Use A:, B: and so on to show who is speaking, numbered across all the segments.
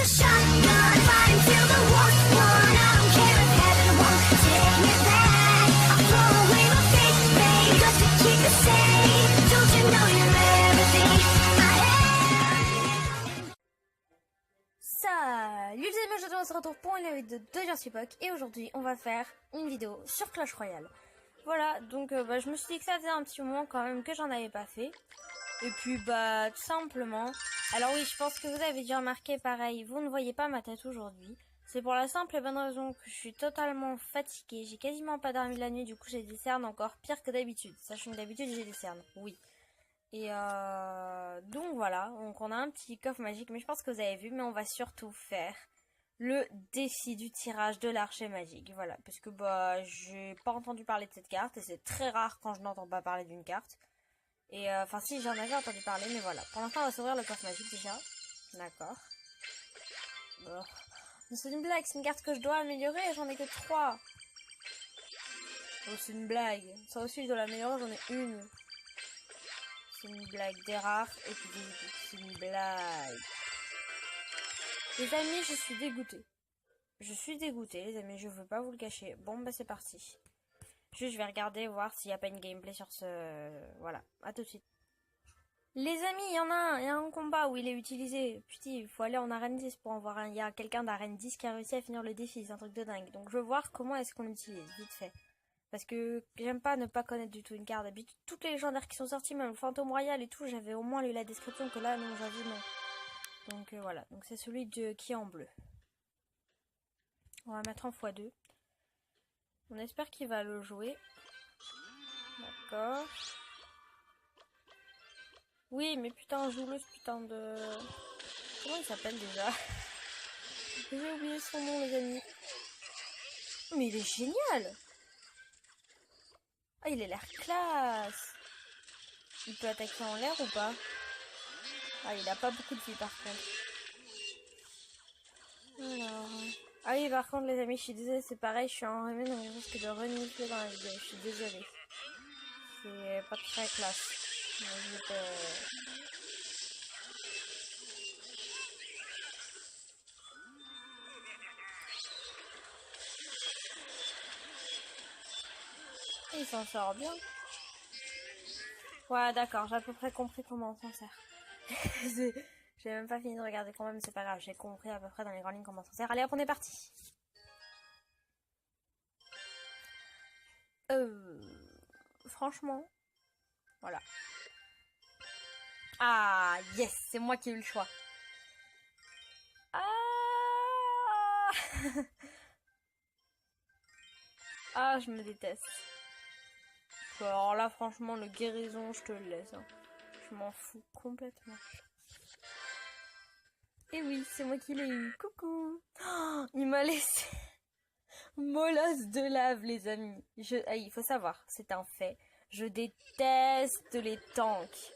A: the shotgun, fighting till the war's won. I don't care if heaven won't take me back. I'll throw away my faith, babe, just to keep it safe. Don't you know you're everything I am?
B: Salut les amis, aujourd'hui on se retrouve pour une vidéo de Jersey et aujourd'hui on va faire une vidéo sur Clash Royale. Voilà, donc je me suis dit que ça faisait un petit moment quand même que j'en avais pas fait. Et puis tout simplement, alors oui, je pense que vous avez déjà remarqué pareil, vous ne voyez pas ma tête aujourd'hui. C'est pour la simple et bonne raison que je suis totalement fatiguée, j'ai quasiment pas dormi la nuit, du coup j'ai des cernes encore pire que d'habitude. Sachant que d'habitude j'ai des cernes, oui. Et donc voilà, donc on a un petit coffre magique, mais je pense que vous avez vu, mais on va surtout faire le défi du tirage de l'archer magique, voilà, parce que j'ai pas entendu parler de cette carte, et c'est très rare quand je n'entends pas parler d'une carte, et enfin si, j'en avais entendu parler, mais voilà, pour l'instant on va s'ouvrir le coffre magique déjà, d'accord, bon. C'est une blague, c'est une carte que je dois améliorer, j'en ai que 3, oh c'est une blague, ça aussi je dois l'améliorer, j'en ai une. C'est une blague, des rares et puis c'est une blague. Les amis, je suis dégoûtée. Je suis dégoûtée, les amis, je veux pas vous le cacher. Bon, c'est parti. Juste, je vais regarder, voir s'il n'y a pas une gameplay sur ce... Voilà, à tout de suite. Les amis, il y en a un, il y a un combat où il est utilisé. Putain, il faut aller en arène 10 pour en voir un. Il y a quelqu'un d'arène 10 qui a réussi à finir le défi, c'est un truc de dingue. Donc je veux voir comment est-ce qu'on l'utilise, vite fait. Parce que j'aime pas ne pas connaître du tout une carte. D'habitude, toutes les légendaires qui sont sorties, même le fantôme royal et tout, j'avais au moins lu la description, que là, non, j'avoue, non. Donc voilà, donc c'est celui qui est en bleu. On va mettre en x2. On espère qu'il va le jouer. D'accord. Oui, mais putain, joue-le, ce putain de... Comment il s'appelle déjà? J'ai oublié son nom, les amis. Mais il est génial! Ah, il a l'air classe. Il peut attaquer en l'air ou pas? Ah, il a pas beaucoup de vie par contre. Alors... Ah oui, par contre, les amis, je suis désolée, c'est pareil, je suis enrhumée, donc je risque de renifler dans la vidéo. Je suis désolée. C'est pas très classe. Il s'en sort bien. Ouais, d'accord, j'ai à peu près compris comment on s'en sert. J'ai même pas fini de regarder quand même, c'est pas grave, j'ai compris à peu près dans les grandes lignes comment on s'en sert. Allez hop, on est parti. Franchement, voilà. Ah, yes, c'est moi qui ai eu le choix. Ah, ah, je me déteste. Alors là, franchement, le guérison, je te le laisse. Hein. Je m'en fous complètement. Et oui, c'est moi qui l'ai eu. Coucou. Oh, il m'a laissé molasse de lave, les amis. Ah, il faut savoir, c'est un fait. Je déteste les tanks.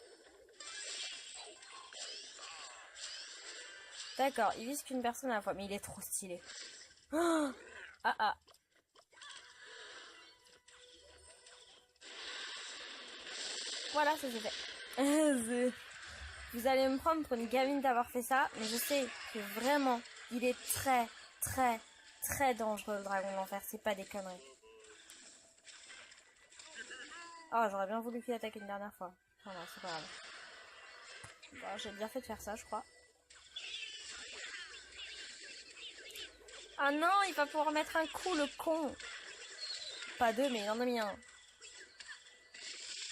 B: D'accord, il vise qu'une personne à la fois, mais il est trop stylé. Oh, ah ah. Voilà, ça c'est fait. Vous allez me prendre pour une gamine d'avoir fait ça, mais je sais que vraiment, il est très, très, très dangereux, le dragon d'enfer. C'est pas des conneries. Oh, j'aurais bien voulu qu'il attaque une dernière fois. Oh non, c'est pas grave. Bon, j'ai bien fait de faire ça, je crois. Ah non, il va pouvoir mettre un coup, le con. Pas deux, mais il en a mis un.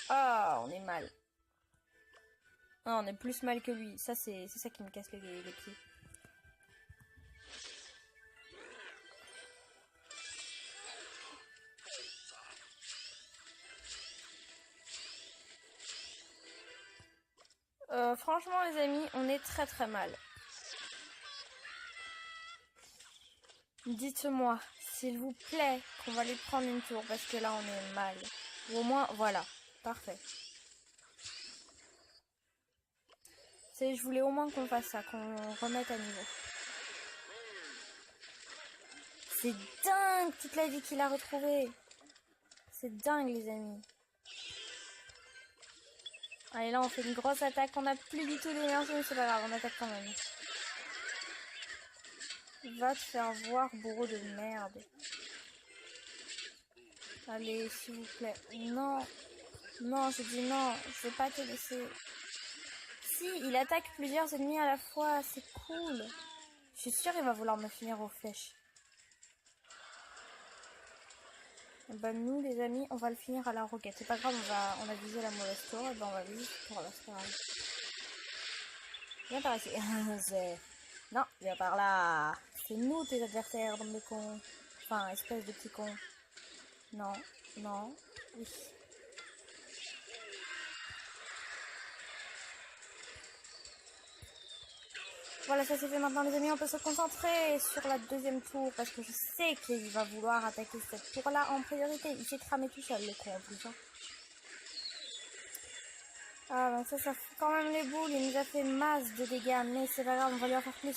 B: Ah, on est mal. Ah, on est plus mal que lui. Ça, c'est ça qui me casse les pieds. Franchement, les amis, on est très très mal. Dites-moi, s'il vous plaît, qu'on va lui prendre une tour, parce que là, on est mal. Ou au moins, voilà. Parfait. Je voulais au moins qu'on fasse ça, qu'on remette à niveau. C'est dingue toute la vie qu'il a retrouvée. C'est dingue, les amis. Allez, là, on fait une grosse attaque. On n'a plus du tout d'énergie, mais c'est pas grave, on attaque quand même. Va te faire voir, bourreau de merde. Allez, s'il vous plaît. Non. Non, je dis non. Je vais pas te laisser. Si, il attaque plusieurs ennemis à la fois. C'est cool. Je suis sûre qu'il va vouloir me finir aux flèches. Et ben nous, les amis, on va le finir à la roquette. C'est pas grave, on a visé la mauvaise tour. Et ben on va viser cette tour là, c'est pas grave. Viens par ici. Non, viens par là. C'est nous tes adversaires, bande de cons. Enfin, espèce de petit con. Non, non, oui. Voilà, ça c'est fait maintenant les amis, on peut se concentrer sur la deuxième tour parce que je sais qu'il va vouloir attaquer cette tour là en priorité. Il s'est cramé tout seul le con en plus. Hein. Ah ben ça fout quand même les boules, il nous a fait masse de dégâts, mais c'est pas grave, on va lui en faire plus.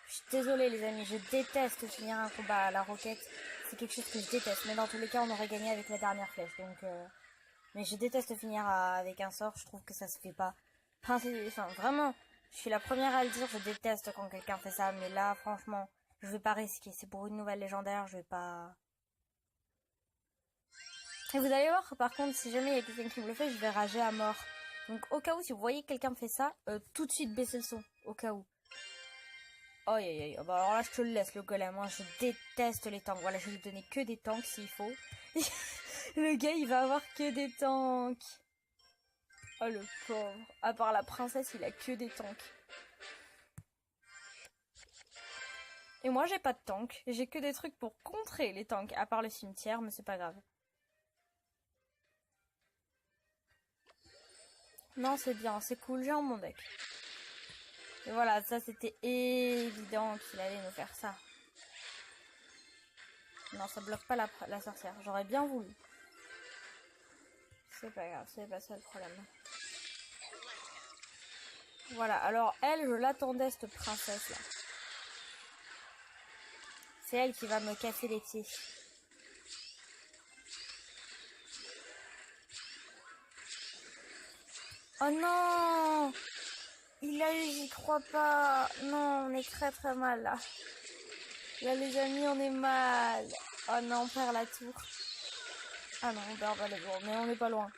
B: Je suis désolée les amis, je déteste finir un combat à la roquette. C'est quelque chose que je déteste, mais dans tous les cas on aurait gagné avec la dernière flèche, donc... Mais je déteste finir avec un sort, je trouve que ça se fait pas. Enfin, vraiment, je suis la première à le dire, je déteste quand quelqu'un fait ça, mais là, franchement, je vais pas risquer. C'est pour une nouvelle légendaire, je vais pas... Et vous allez voir, par contre, si jamais il y a quelqu'un qui me le fait, je vais rager à mort. Donc, au cas où, si vous voyez que quelqu'un me fait ça, tout de suite baissez le son, au cas où. Oh, aïe, aïe, bah alors là, je te le laisse, le golem. Moi, je déteste les tanks. Voilà, je vais lui donner que des tanks s'il faut. Le gars, il va avoir que des tanks. Oh, le pauvre. À part la princesse, il a que des tanks. Et moi, j'ai pas de tank. J'ai que des trucs pour contrer les tanks. À part le cimetière, mais c'est pas grave. Non, c'est bien, c'est cool. J'ai un bon deck. Et voilà, ça, c'était évident qu'il allait me faire ça. Non, ça bloque pas la sorcière. J'aurais bien voulu. C'est pas grave, c'est pas ça le problème. Voilà, alors elle, je l'attendais, cette princesse-là. C'est elle qui va me casser les pieds. Oh non! Il a eu, j'y crois pas. Non, on est très très mal là. Là les amis, on est mal. Oh non, on perd la tour. Ah non, on perd pas les tours, mais on est pas loin.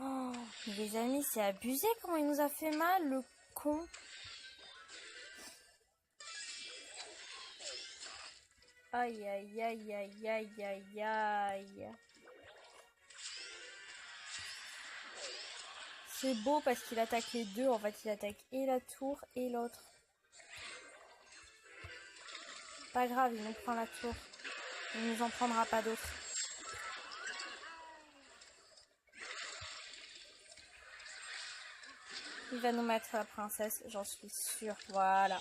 B: Oh, les amis, c'est abusé comment il nous a fait mal, le con. Aïe, aïe, aïe, aïe, aïe, aïe, aïe. C'est beau parce qu'il attaque les deux. En fait, il attaque et la tour et l'autre. Pas grave, il nous prend la tour. Il nous en prendra pas d'autres. Il va nous mettre la princesse, j'en suis sûre. Voilà.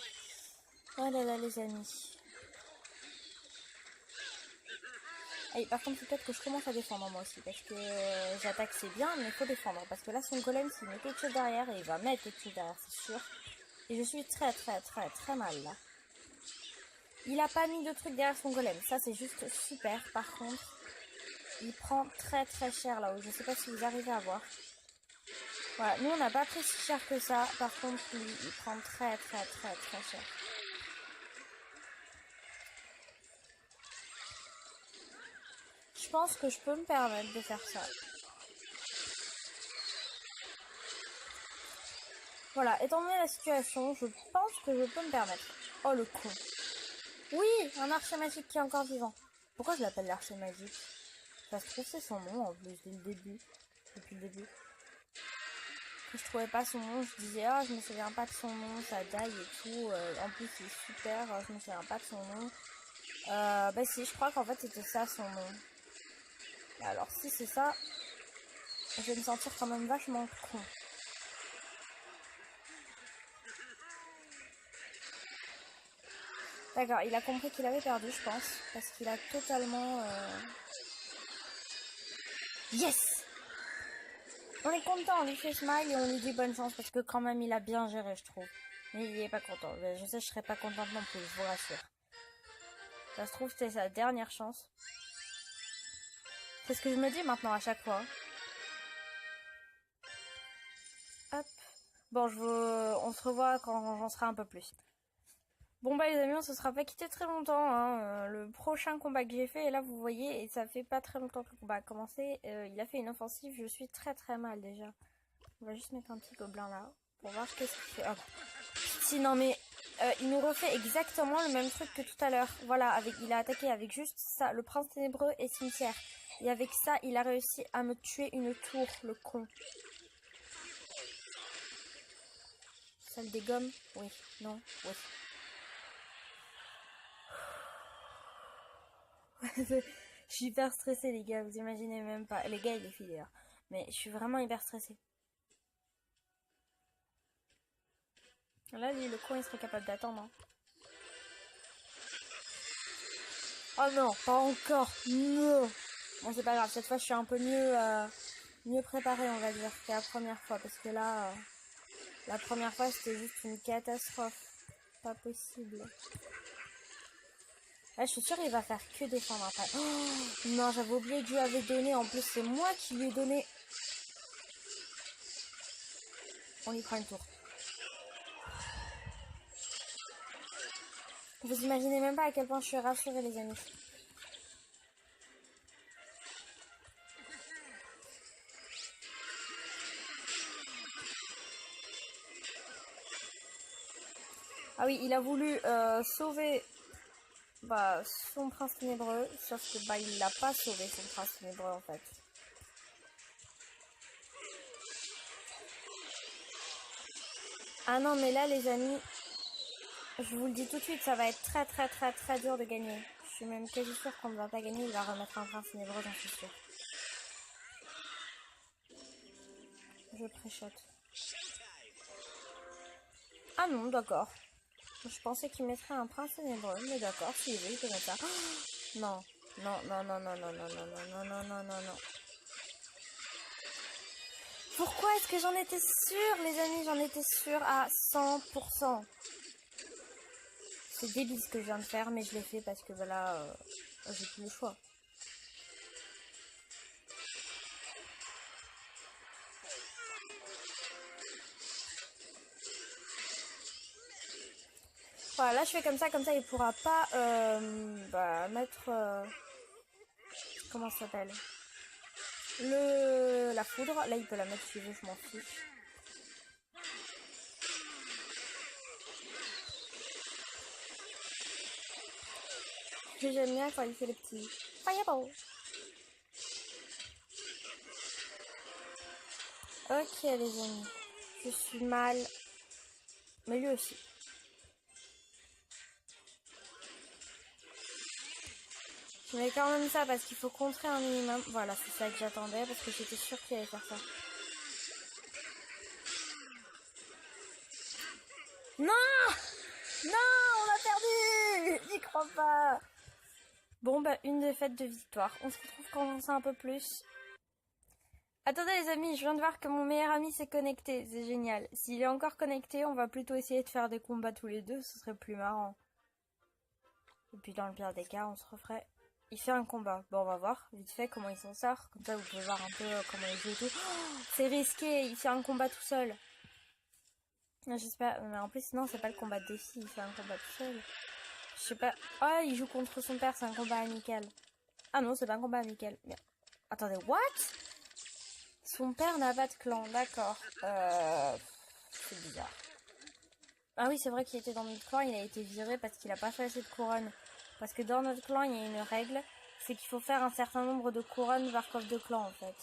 B: Oh là là, les amis. Et par contre, peut-être que je commence à défendre moi aussi. Parce que j'attaque, c'est bien, mais il faut défendre. Parce que là, son golem, s'il met quelque chose derrière, et il va mettre quelque chose derrière, c'est sûr. Et je suis très, très, très, très mal là. Il a pas mis de truc derrière son golem. Ça, c'est juste super. Par contre, il prend très, très cher là-haut. Je sais pas si vous arrivez à voir. Voilà, nous on n'a pas pris si cher que ça. Par contre, lui, il prend très très très très cher. Je pense que je peux me permettre de faire ça. Voilà, étant donné la situation, je pense que je peux me permettre. Oh le con. Oui, un archer magique qui est encore vivant. Pourquoi je l'appelle l'archer magique? Ça se trouve c'est son nom en plus dès le début. Depuis le début. Que je trouvais pas son nom, je disais ah je me souviens pas de son nom, ça daille et tout. En plus il est super, je me souviens pas de son nom. Bah si, je crois qu'en fait c'était ça son nom. Et alors si c'est ça, je vais me sentir quand même vachement con. D'accord, il a compris qu'il avait perdu, je pense, parce qu'il a totalement... Yes! On est content, on lui fait smile et on lui dit bonne chance, parce que quand même il a bien géré, je trouve. Mais il est pas content. Je sais, je serais pas contente non plus, je vous rassure. Ça se trouve, c'était sa dernière chance. C'est ce que je me dis maintenant à chaque fois. hop. Bon, on se revoit quand j'en serai un peu plus. Bon bah les amis, on se sera pas quitté très longtemps, hein. Le prochain combat que j'ai fait, et là vous voyez, et ça fait pas très longtemps que le combat a commencé, il a fait une offensive, je suis très très mal déjà. On va juste mettre un petit gobelin là, pour voir qu'est-ce qu'il fait. Oh. Si non mais, il nous refait exactement le même truc que tout à l'heure. Voilà, il a attaqué avec juste ça, le prince ténébreux et cimetière. Et avec ça, il a réussi à me tuer une tour, le con. Ça le dégomme? Oui, non, oui. Je suis hyper stressée les gars, vous imaginez même pas. Les gars et les filles d'ailleurs. Mais je suis vraiment hyper stressée. Là lui le con il serait capable d'attendre. Hein. Oh non, pas encore. Non. Bon c'est pas grave, cette fois je suis un peu mieux préparée on va dire que la première fois. Parce que là, la première fois c'était juste une catastrophe. Pas possible. Là, je suis sûre qu'il va faire que défendre après. Oh, non, j'avais oublié que je lui avais donné. En plus, c'est moi qui lui ai donné. On lui prend une tour. Vous imaginez même pas à quel point je suis rassurée, les amis. Ah oui, il a voulu sauver son prince ténébreux, sauf que il l'a pas sauvé son prince ténébreux en fait. Ah non mais là les amis, je vous le dis tout de suite, ça va être très très très très dur de gagner. Je suis même quasi sûre qu'on ne va pas gagner, il va remettre un prince ténébreux, j'en suis sûre. Je préchote. Ah non, d'accord. Je pensais qu'il mettrait un prince ténébreux, mais d'accord, s'il veut, il peut mettre ça. Oh non, non, non, non, non, non, non, non, non, non, non, non, non. Pourquoi est-ce que j'en étais sûre, les amis? J'en étais sûre à 100%. C'est débile ce que je viens de faire, mais je l'ai fait parce que voilà, j'ai plus le choix. Voilà, là je fais comme ça il pourra pas mettre... comment ça s'appelle? La foudre. Là il peut la mettre si je veux, je m'en fiche. J'aime bien quand il fait les petits fireball. Ok les amis, je suis mal, mais lui aussi. Je mets quand même ça parce qu'il faut contrer un minimum. Voilà, c'est ça que j'attendais parce que j'étais sûre qu'il allait faire ça. Non! Non, on a perdu! J'y crois pas! Bon, une défaite de victoire. On se retrouve quand on sait un peu plus. Attendez les amis, je viens de voir que mon meilleur ami s'est connecté. C'est génial. S'il est encore connecté, on va plutôt essayer de faire des combats tous les deux. Ce serait plus marrant. Et puis dans le pire des cas, on se referait... Il fait un combat. Bon, on va voir vite fait comment il s'en sort. Comme ça, vous pouvez voir un peu comment il joue et tout. Oh, c'est risqué. Il fait un combat tout seul. J'espère. Mais en plus, non, c'est pas le combat de défi. Il fait un combat tout seul. Je sais pas. Oh, il joue contre son père. C'est un combat amical. Ah non, c'est pas un combat amical. Mais... Attendez, what? Son père n'a pas de clan. D'accord. C'est bizarre. Ah oui, c'est vrai qu'il était dans notre clan. Il a été viré parce qu'il a pas fait assez de couronnes. Parce que dans notre clan, il y a une règle, c'est qu'il faut faire un certain nombre de couronnes par coffre de clan, en fait.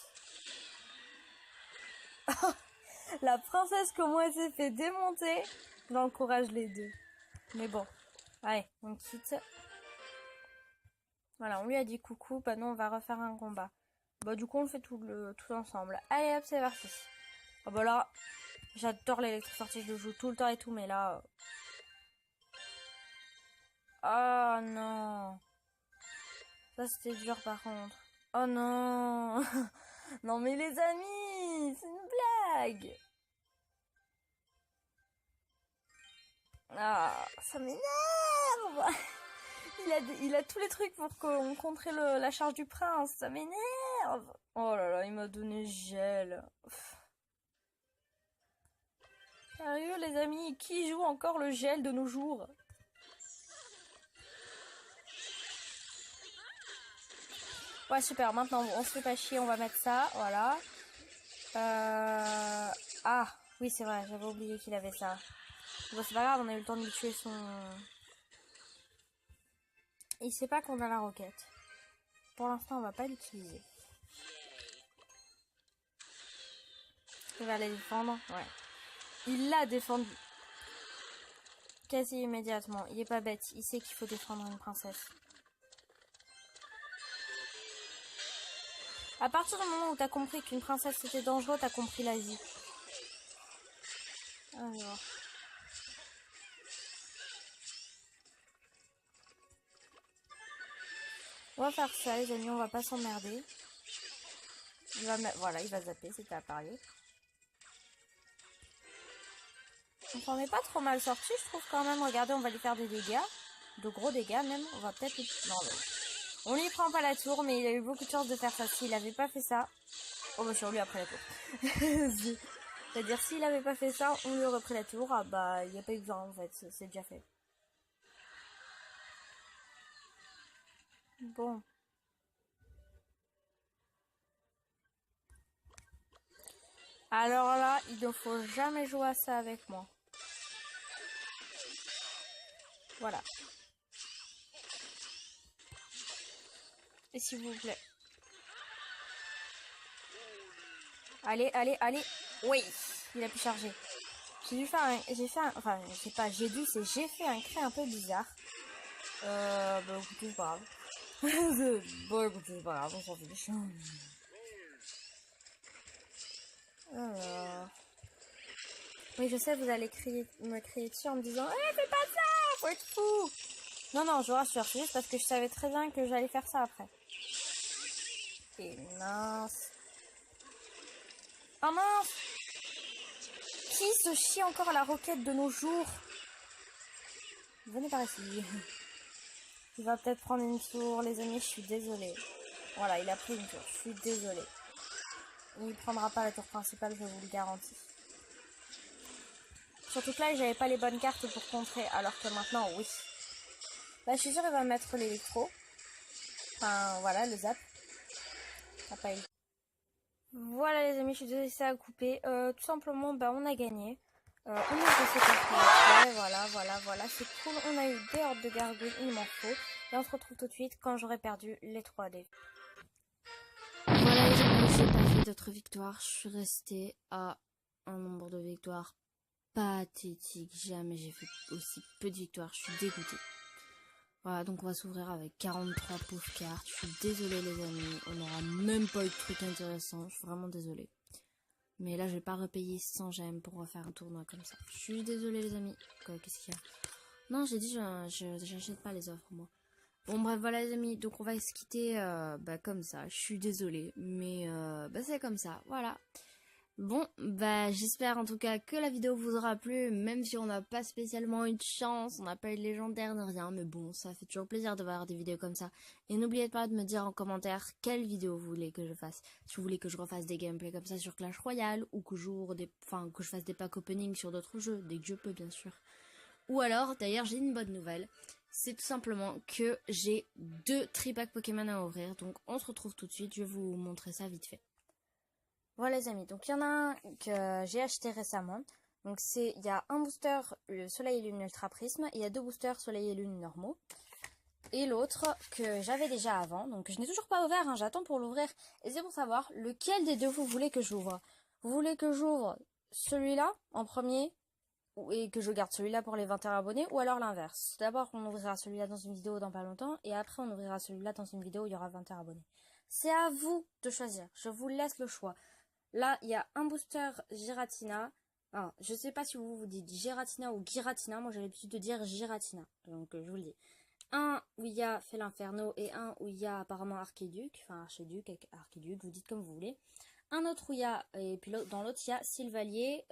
B: La princesse, comment elle s'est fait démonter, j'encourage les deux. Mais bon, allez, on quitte. Voilà, on lui a dit coucou, bah non, on va refaire un combat. Bah du coup, on le fait tout ensemble. Allez hop, c'est parti. Oh bah là, j'adore l'électrosortie, je le joue tout le temps et tout, mais là... Oh non. Ça c'était dur par contre. Oh non. Non mais les amis, c'est une blague. Ah, ça m'énerve. Il a tous les trucs pour qu'on contrer la charge du prince. Ça m'énerve. Oh là là, il m'a donné gel. Sérieux les amis, qui joue encore le gel de nos jours? Ouais super, maintenant on se fait pas chier, on va mettre ça, voilà. Ah, oui c'est vrai, j'avais oublié qu'il avait ça. Bon c'est pas grave, on a eu le temps de lui tuer son... Il sait pas qu'on a la roquette. Pour l'instant on va pas l'utiliser. Il va la défendre, ouais. Il l'a défendu. Quasi immédiatement, il est pas bête, il sait qu'il faut défendre une princesse. À partir du moment où t'as compris qu'une princesse c'était dangereux, t'as compris la vie. Alors. On va faire ça les amis, on va pas s'emmerder. Voilà, il va zapper, c'était à parier. On s'en est pas trop mal sorti, je trouve quand même. Regardez, on va lui faire des dégâts. De gros dégâts même. On va peut-être... Non, mais... On lui prend pas la tour, mais il a eu beaucoup de chance de faire ça. S'il avait pas fait ça... Oh bah sur lui après la tour. C'est-à-dire s'il avait pas fait ça, on lui aurait pris la tour. Ah bah il n'y a pas eu besoin en fait, c'est déjà fait. Bon. Alors là, il ne faut jamais jouer à ça avec moi. Voilà. Et s'il vous plaît. Allez, allez, allez. Oui, il a pu charger. J'ai fait enfin, je sais pas, j'ai fait un cri un peu bizarre. Bah écoutez, c'est pas grave. Bon, écoutez, c'est pas grave, on s'en fiche. Alors... Oui, je sais, vous allez me crier dessus en me disant « Eh, fais pas ça, faut être fou !» Non, non, je vous rassure, c'est juste parce que je savais très bien que j'allais faire ça après. Et mince. Oh mince! Qui se chie encore à la roquette de nos jours? Venez par ici. Il va peut-être prendre une tour, les amis, je suis désolée. Voilà, il a pris une tour, je suis désolée. Il ne prendra pas la tour principale, je vous le garantis. Surtout que là, j'avais pas les bonnes cartes pour contrer, alors que maintenant, oui. Bah, je suis sûre qu'il va mettre l'électro. Enfin, voilà, le zap. Ça pas eu. Voilà les amis, je suis désolée, ça a coupé. Tout simplement, bah, on a gagné. On a fait cette voilà, c'est cool. On a eu des hordes de gargouilles, il m'en faut. Et on se retrouve tout de suite quand j'aurai perdu les 3D. Voilà les amis, j'ai pas fait d'autres victoires. Je suis restée à un nombre de victoires pathétique. Jamais j'ai fait aussi peu de victoires. Je suis dégoûtée. Voilà, donc on va s'ouvrir avec 43 pauvres cartes. Je suis désolée les amis. On n'aura même pas eu de trucs intéressants. Je suis vraiment désolée. Mais là, je vais pas repayer 100 gemmes pour refaire un tournoi comme ça. Je suis désolée les amis. Quoi, qu'est-ce qu'il y a? Non, j'ai dit, j'achète pas les offres moi. Bon bref, voilà les amis. Donc on va se quitter bah, comme ça. Je suis désolée. Mais bah, c'est comme ça. Voilà. Bon, bah j'espère en tout cas que la vidéo vous aura plu, même si on n'a pas spécialement eu de chance, on n'a pas eu de légendaire ni rien, mais bon, ça fait toujours plaisir de voir des vidéos comme ça. Et n'oubliez pas de me dire en commentaire quelle vidéo vous voulez que je fasse. Si vous voulez que je refasse des gameplays comme ça sur Clash Royale, ou que que je fasse des packs opening sur d'autres jeux, dès que je peux bien sûr. Ou alors, d'ailleurs j'ai une bonne nouvelle, c'est tout simplement que j'ai 2 tri-packs Pokémon à ouvrir, donc on se retrouve tout de suite, je vais vous montrer ça vite fait. Voilà les amis, donc il y en a un que j'ai acheté récemment. Donc il y a un booster le Soleil et Lune Ultra Prisme, il y a 2 boosters Soleil et Lune normaux. Et l'autre que j'avais déjà avant, donc je n'ai toujours pas ouvert, hein, j'attends pour l'ouvrir. Et c'est pour savoir lequel des deux vous voulez que j'ouvre. Vous voulez que j'ouvre celui-là en premier et que je garde celui-là pour les 21 abonnés, ou alors l'inverse. D'abord on ouvrira celui-là dans une vidéo dans pas longtemps, et après on ouvrira celui-là dans une vidéo où il y aura 21 abonnés. C'est à vous de choisir, je vous laisse le choix. Là, il y a un booster Giratina. Alors, je sais pas si vous dites Giratina ou Giratina. Moi, j'ai l'habitude de dire Giratina. Donc, je vous le dis. Un où il y a Felinferno et un où il y a apparemment Archiduc. Enfin, Archiduc, vous dites comme vous voulez. Un autre où il y a... Et puis dans l'autre, il y a Sylvalier.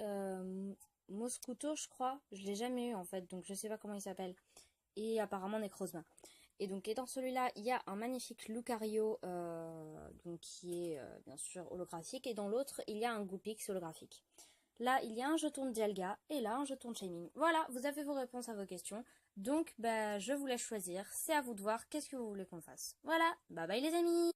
B: Moscuto, je crois. Je l'ai jamais eu, en fait. Donc, je sais pas comment il s'appelle. Et apparemment Necrozma. Et donc, dans celui-là, il y a un magnifique Lucario, donc qui est bien sûr holographique. Et dans l'autre, il y a un Goupix holographique. Là, il y a un jeton de Dialga et là, un jeton de Shaming. Voilà, vous avez vos réponses à vos questions. Donc, bah, je vous laisse choisir. C'est à vous de voir qu'est-ce que vous voulez qu'on fasse. Voilà, bye bye les amis!